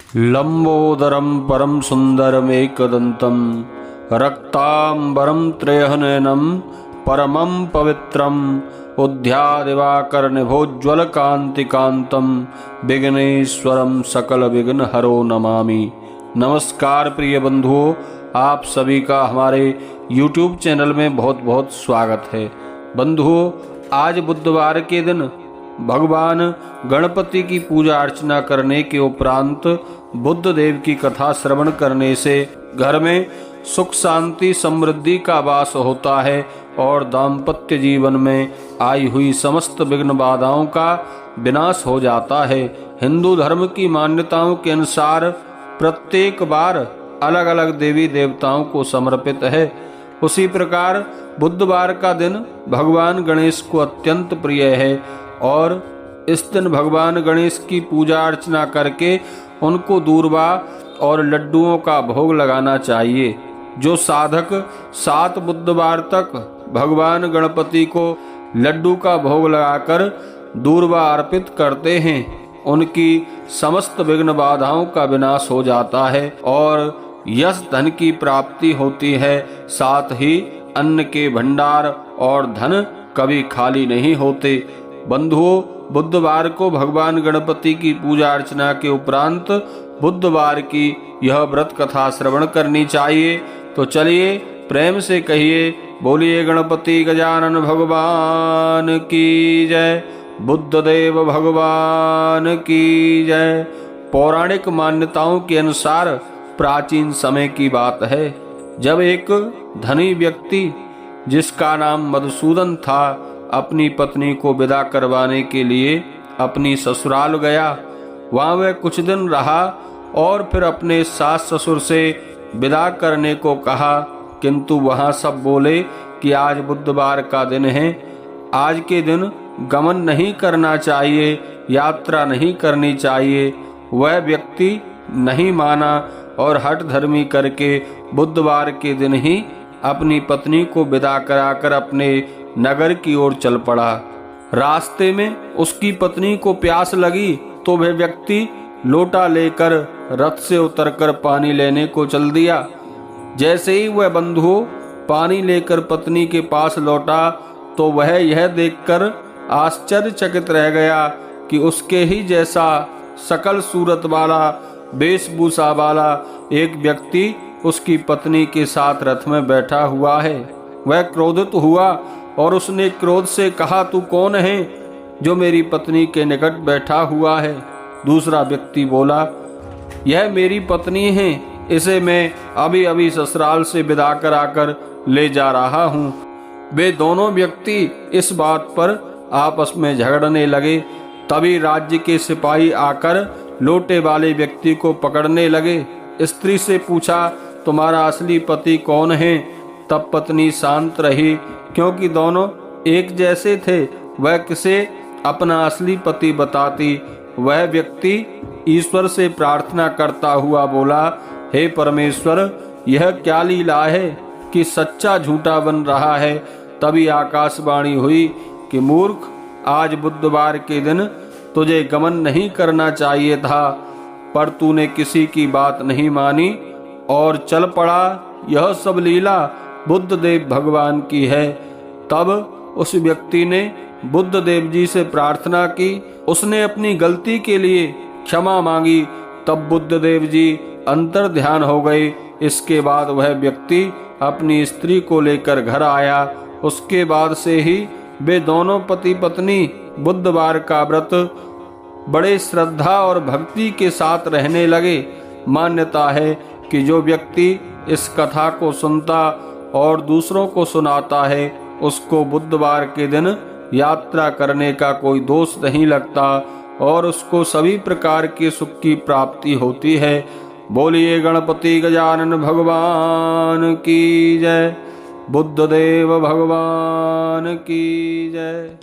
लंबोदरम परम सुंदरमेकदंतं रक्तांबरं त्रयनयनं परमं पवित्रम् उद्यादिवाकरनिभोज्ज्वलकान्तिकान्तं विघ्नेश्वरं सकल विघ्नहरो नमामि। नमस्कार प्रिय बंधुओं, आप सभी का हमारे YouTube चैनल में बहुत बहुत स्वागत है। बंधुओं, आज बुधवार के दिन भगवान गणपति की पूजा अर्चना करने के उपरांत बुद्ध देव की कथा श्रवण करने से घर में सुख शांति समृद्धि का वास होता है और दाम्पत्य जीवन में आई हुई समस्त विघ्न बाधाओं का विनाश हो जाता है। हिंदू धर्म की मान्यताओं के अनुसार प्रत्येक बार अलग अलग देवी देवताओं को समर्पित है। उसी प्रकार बुधवार का दिन भगवान गणेश को अत्यंत प्रिय है और इस दिन भगवान गणेश की पूजा अर्चना करके उनको दूर्वा और लड्डुओं का भोग लगाना चाहिए। जो साधक 7 बुधवार तक भगवान गणपति को लड्डू का भोग लगाकर दूर्वा अर्पित करते हैं, उनकी समस्त विघ्न बाधाओं का विनाश हो जाता है और यश धन की प्राप्ति होती है। साथ ही अन्न के भंडार और धन कभी खाली नहीं होते। बंधुओं, बुधवार को भगवान गणपति की पूजा अर्चना के उपरांत बुधवार की यह व्रत कथा श्रवण करनी चाहिए। तो चलिए प्रेम से कहिए, बोलिए गणपति गजानन भगवान की जय, बुद्ध देव भगवान की जय। पौराणिक मान्यताओं के अनुसार प्राचीन समय की बात है, जब एक धनी व्यक्ति जिसका नाम मधुसूदन था अपनी पत्नी को विदा करवाने के लिए अपनी ससुराल गया। वहाँ वह कुछ दिन रहा और फिर अपने सास ससुर से विदा करने को कहा, किंतु वहाँ सब बोले कि आज बुधवार का दिन है, आज के दिन गमन नहीं करना चाहिए, यात्रा नहीं करनी चाहिए। वह व्यक्ति नहीं माना और हठ धर्मी करके बुधवार के दिन ही अपनी पत्नी को विदा कराकर अपने नगर की ओर चल पड़ा। रास्ते में उसकी पत्नी को प्यास लगी तो वह व्यक्ति लोटा लेकर रथ से उतरकर पानी लेने को चल दिया। जैसे ही वह बंधु पानी लेकर पत्नी के पास लौटा तो वह यह देखकर आश्चर्यचकित रह गया कि उसके ही जैसा सकल सूरत वाला वेशभूषा वाला एक व्यक्ति उसकी पत्नी के साथ रथ में बैठा हुआ है। वह क्रोधित हुआ और उसने क्रोध से कहा, तू कौन है जो मेरी पत्नी के निकट बैठा हुआ है? दूसरा व्यक्ति बोला, यह मेरी पत्नी है, इसे मैं अभी अभी ससुराल से विदा कराकर ले जा रहा हूँ। वे दोनों व्यक्ति इस बात पर आपस में झगड़ने लगे। तभी राज्य के सिपाही आकर लोटे वाले व्यक्ति को पकड़ने लगे। स्त्री से पूछा, तुम्हारा असली पति कौन है? तब पत्नी शांत रही, क्योंकि दोनों एक जैसे थे। वह किसे अपना असली पति बताती? वह व्यक्ति ईश्वर से प्रार्थना करता हुआ बोला, हे परमेश्वर, यह क्या लीला है कि सच्चा झूठा बन रहा है। तभी आकाशवाणी हुई कि मूर्ख, आज बुधवार के दिन तुझे गमन नहीं करना चाहिए था, पर तूने किसी की बात नहीं मानी और चल पड़ा। यह सब लीला बुद्ध देव भगवान की है। तब उस व्यक्ति ने बुद्ध देव जी से प्रार्थना की, उसने अपनी गलती के लिए क्षमा मांगी। तब बुद्ध देव जी अंतर ध्यान हो गए। इसके बाद वह व्यक्ति अपनी स्त्री को लेकर घर आया। उसके बाद से ही वे दोनों पति पत्नी बुधवार का व्रत बड़े श्रद्धा और भक्ति के साथ रहने लगे। मान्यता है कि जो व्यक्ति इस कथा को सुनता और दूसरों को सुनाता है, उसको बुधवार के दिन यात्रा करने का कोई दोष नहीं लगता और उसको सभी प्रकार के सुख की प्राप्ति होती है। बोलिए गणपति गजानन भगवान की जय, बुद्ध देव भगवान की जय।